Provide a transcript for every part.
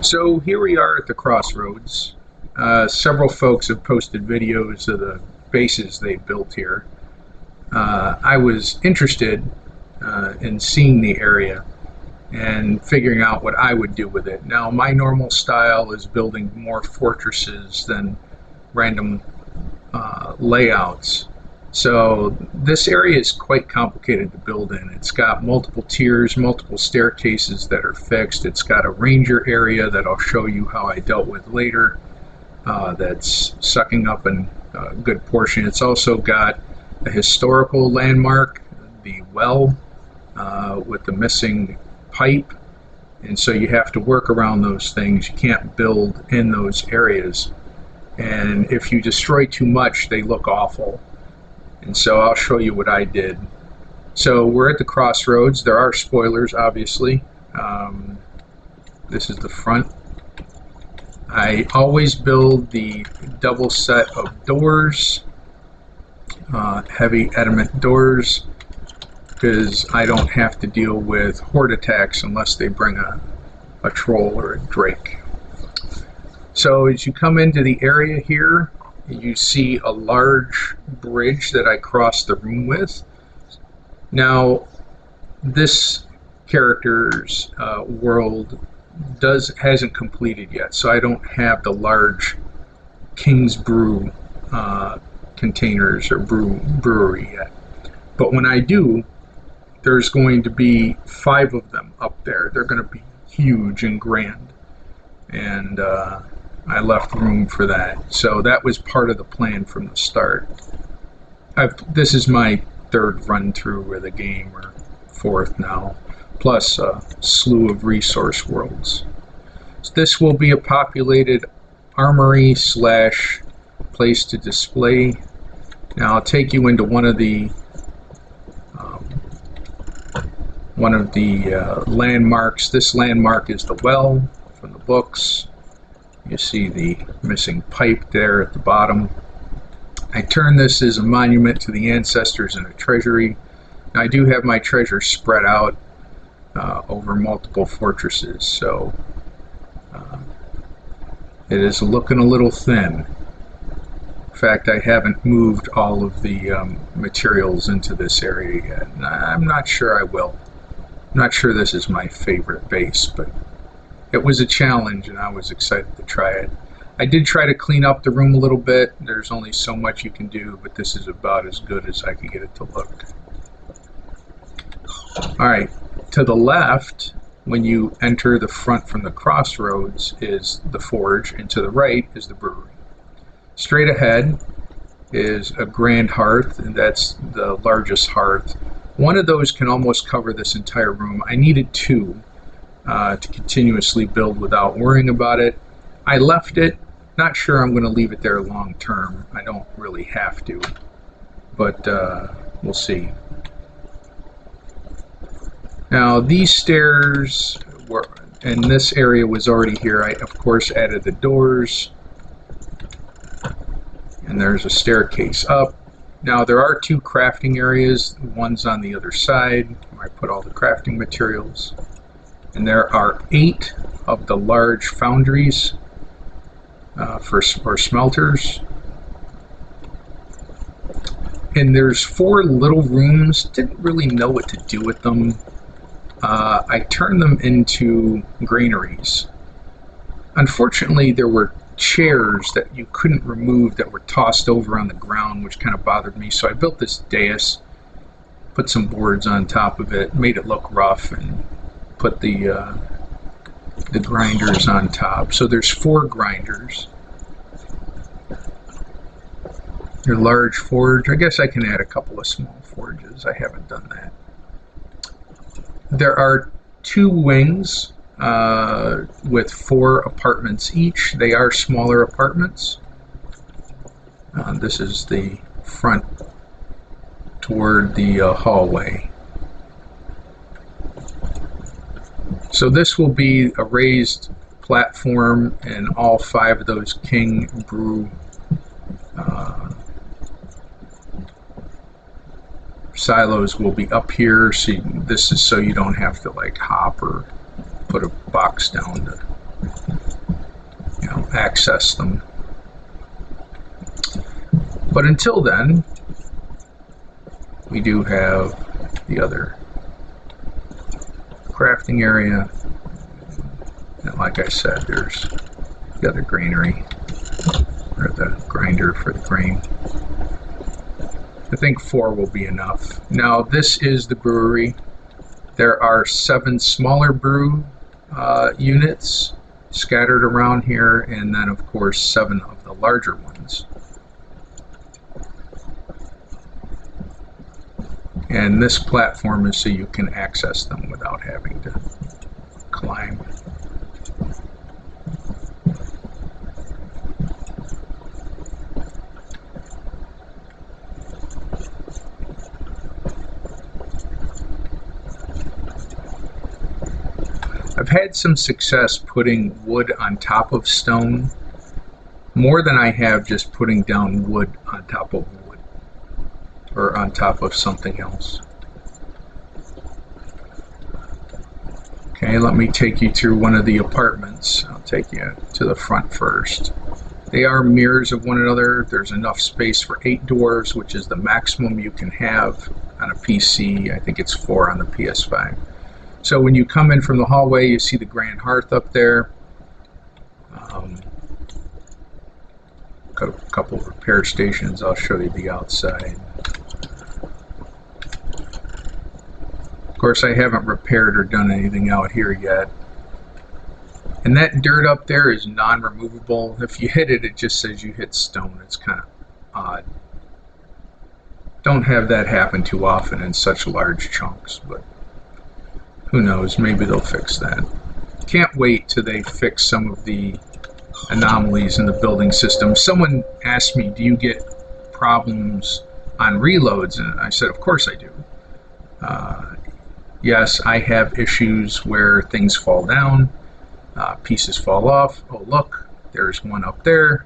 So here we are at the crossroads. Several folks have posted videos of the bases they built here. I was interested in seeing the area and figuring out what I would do with it. Now, my normal style is building more fortresses than random layouts. So this area is quite complicated to build in. It's got multiple tiers, multiple staircases that are fixed. It's got a ranger area that I'll show you how I dealt with later. That's sucking up a good portion. It's also got a historical landmark, the well with the missing pipe, and so you have to work around those things. You can't build in those areas, and if you destroy too much, they look awful. And so I'll show you what I did. So we're at the crossroads. There are spoilers, obviously. This is the front. I always build the double set of doors, heavy adamant doors, because I don't have to deal with horde attacks unless they bring a troll or a drake. So as you come into the area here, you see a large bridge that I crossed the room with. Now, this character's world hasn't completed yet, so I don't have the large King's Brew containers or brewery yet. But when I do, there's going to be 5 of them up there. They're going to be huge and grand, and I left room for that. So that was part of the plan from the start. This is my 3rd run through of the game, or 4th now, plus a slew of resource worlds. So this will be a populated armory / place to display. Now I'll take you into one of the landmarks. This landmark is the well from the books. You see the missing pipe there at the bottom. I turn this as a monument to the ancestors and a treasury. Now, I do have my treasure spread out over multiple fortresses, so it is looking a little thin. In fact, I haven't moved all of the materials into this area yet. I'm not sure I will. I'm not sure this is my favorite base, but it was a challenge and I was excited to try it. I did try to clean up the room a little bit. There's only so much you can do, but this is about as good as I could get it to look. Alright, to the left, when you enter the front from the crossroads, is the forge, and to the right is the brewery. Straight ahead is a grand hearth, and that's the largest hearth. One of those can almost cover this entire room. I needed 2 to continuously build without worrying about it. I left it. Not sure I'm going to leave it there long term. I don't really have to, but we'll see. Now these stairs were, and this area was already here. I of course added the doors, and there's a staircase up. Now there are 2 crafting areas. One's on the other side where I put all the crafting materials. And there are 8 of the large foundries for smelters. And there's 4 little rooms. Didn't really know what to do with them. I turned them into granaries. Unfortunately, there were chairs that you couldn't remove that were tossed over on the ground, which kind of bothered me. So I built this dais, put some boards on top of it, made it look rough, and put the grinders on top. So there's 4 grinders. Your large forge. I guess I can add a couple of small forges. I haven't done that. There are 2 wings with 4 apartments each. They are smaller apartments. This is the front toward the hallway. So this will be a raised platform, and all 5 of those King Brew silos will be up here. So this is so you don't have to like hop or put a box down to access them. But until then, we do have the other crafting area, and like I said, there's the other granary, or the grinder for the grain. I think 4 will be enough. Now this is the brewery. There are 7 smaller brew units scattered around here, and then of course 7 of the larger ones. And this platform is so you can access them without having to climb. I've had some success putting wood on top of stone, more than I have just putting down wood on top of wood, or on top of something else. Okay, let me take you through one of the apartments. I'll take you to the front first. They are mirrors of one another. There's enough space for 8 doors, which is the maximum you can have on a PC. I think it's 4 on the PS5. So when you come in from the hallway, you see the grand hearth up there. Got a couple of repair stations. I'll show you the outside. Of course, I haven't repaired or done anything out here yet. And that dirt up there is non-removable. If you hit it, it just says you hit stone. It's kind of odd. Don't have that happen too often in such large chunks, but who knows, maybe they'll fix that. Can't wait till they fix some of the anomalies in the building system. Someone asked me, do you get problems on reloads? And I said, of course I do. Yes, I have issues where things fall down, pieces fall off. Oh look, there's one up there.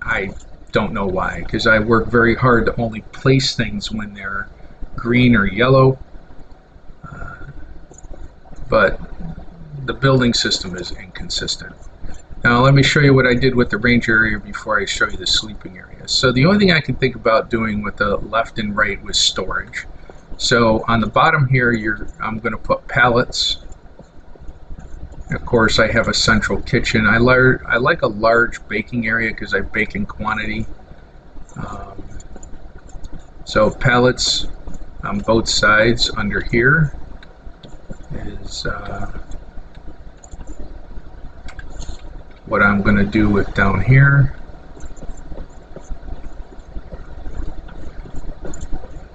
I don't know why, because I work very hard to only place things when they're green or yellow. But the building system is inconsistent. Now let me show you what I did with the range area before I show you the sleeping area. So the only thing I could think about doing with the left and right was storage. So on the bottom here, I'm going to put pallets. Of course, I have a central kitchen. I like a large baking area because I bake in quantity. So pallets on both sides under here is what I'm going to do with down here.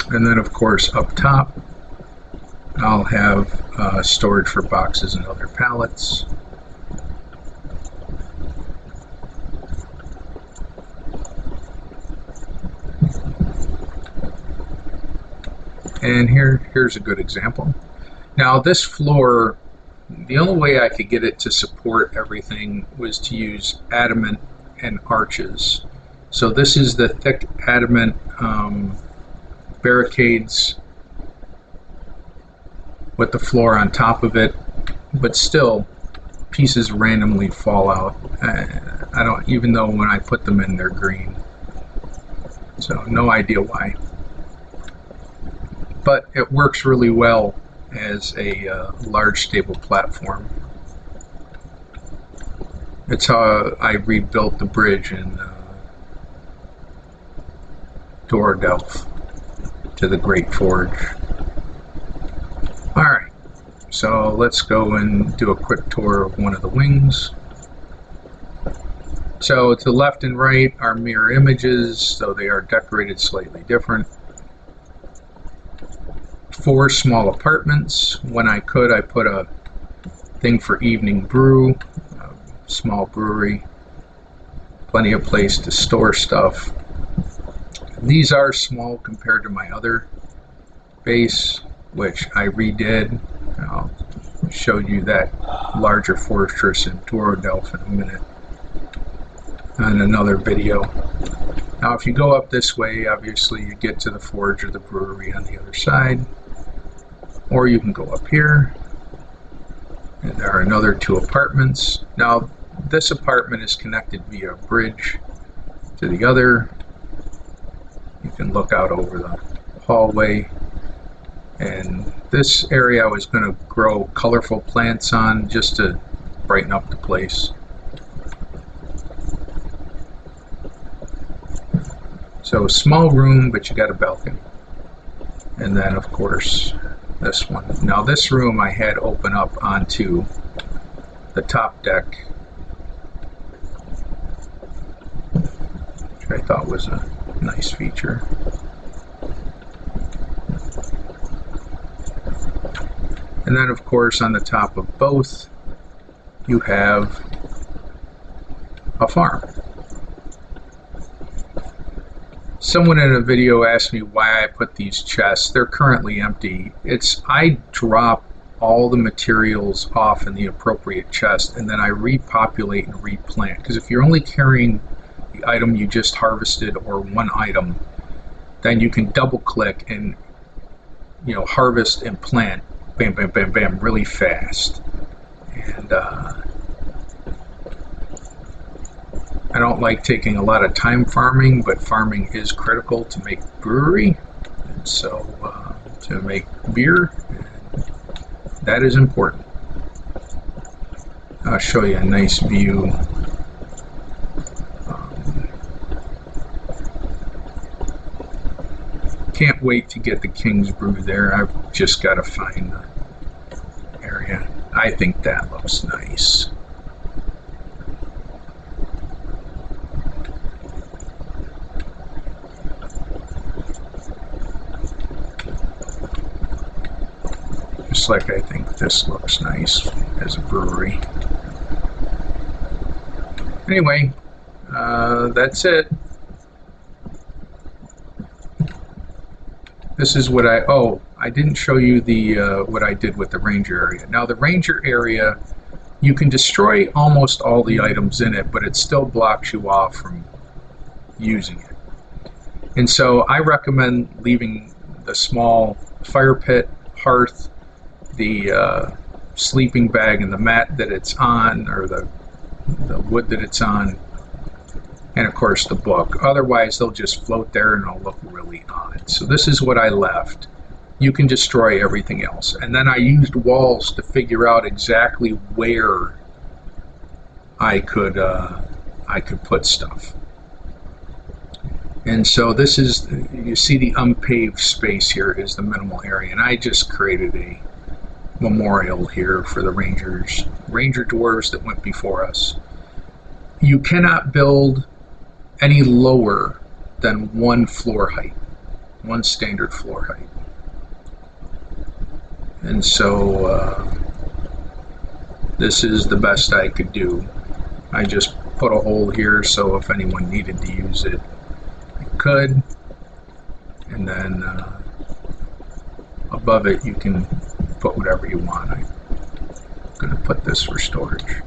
And then of course up top I'll have storage for boxes and other pallets. And here's a good example. Now this floor, the only way I could get it to support everything was to use adamant and arches. So this is the thick adamant barricades with the floor on top of it, but still pieces randomly fall out. I don't, even though when I put them in they're green. So no idea why. But it works really well as a large stable platform. It's how I rebuilt the bridge in Dordalf to the Great Forge. Alright, so let's go and do a quick tour of one of the wings. So to the left and right are mirror images, so they are decorated slightly different. 4 small apartments. When I could, I put a thing for evening brew, a small brewery, plenty of place to store stuff. These are small compared to my other base, which I redid. I'll show you that larger fortress in Dordalf in a minute in another video. Now if you go up this way, obviously you get to the forge or the brewery on the other side, or you can go up here And there are another 2 apartments. Now, this apartment is connected via a bridge to the other. You can look out over the hallway. And this area I was going to grow colorful plants on just to brighten up the place. So small room, but you got a balcony. And then of course this one. Now this room I had open up onto the top deck, which I thought was a nice feature. And then of course on the top of both you have a farm. Someone in a video asked me why I put these chests. They're currently empty. I drop all the materials off in the appropriate chest and then I repopulate and replant. Because if you're only carrying the item you just harvested or one item, then you can double click and harvest and plant bam bam bam bam really fast. And I don't like taking a lot of time farming, but farming is critical to make brewery, and so to make beer, that is important. I'll show you a nice view. Can't wait to get the King's Brew there. I've just got to find the area. I think that looks nice. Just like I think this looks nice as a brewery. Anyway, that's it. This is what I didn't show you the what I did with the ranger area. Now the ranger area, you can destroy almost all the items in it, but it still blocks you off from using it. And so I recommend leaving the small fire pit, hearth, the sleeping bag and the mat that it's on, or the wood that it's on, and of course the book. Otherwise they'll just float there and it'll look really odd. So this is what I left. You can destroy everything else. And then I used walls to figure out exactly where I could put stuff. And so this is, you see the unpaved space here is the minimal area, and I just created a memorial here for the ranger dwarves that went before us. You cannot build any lower than 1 floor height, 1 standard floor height. And so this is the best I could do. I just put a hole here so if anyone needed to use it, I could. And then above it you can put whatever you want. I'm going to put this for storage.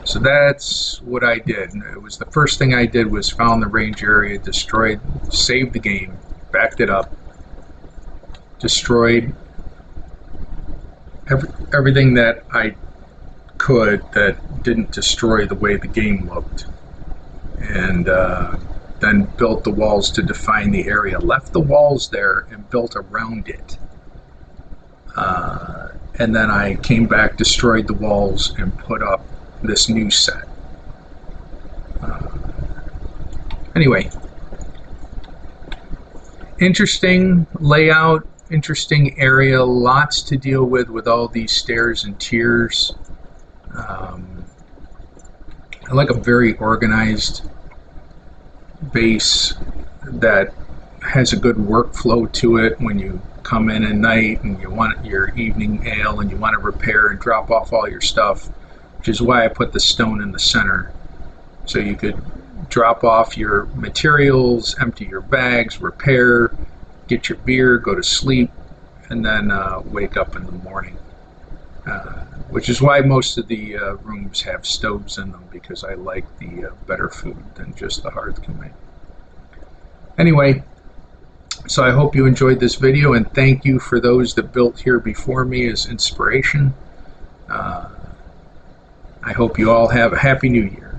So that's what I did. It was the first thing I did was found the range area, destroyed, saved the game, backed it up, destroyed everything that I could that didn't destroy the way the game looked, and then built the walls to define the area, left the walls there and built around it. And then I came back, destroyed the walls, and put up this new set. Anyway, interesting layout, interesting area, lots to deal with all these stairs and tiers. I like a very organized base that has a good workflow to it. When you come in at night and you want your evening ale and you want to repair and drop off all your stuff, which is why I put the stone in the center, so you could drop off your materials, empty your bags, repair, get your beer, go to sleep, and then wake up in the morning. Which is why most of the rooms have stoves in them, because I like the better food than just the hearth can make. Anyway, so I hope you enjoyed this video, and thank you for those that built here before me as inspiration. I hope you all have a Happy New Year.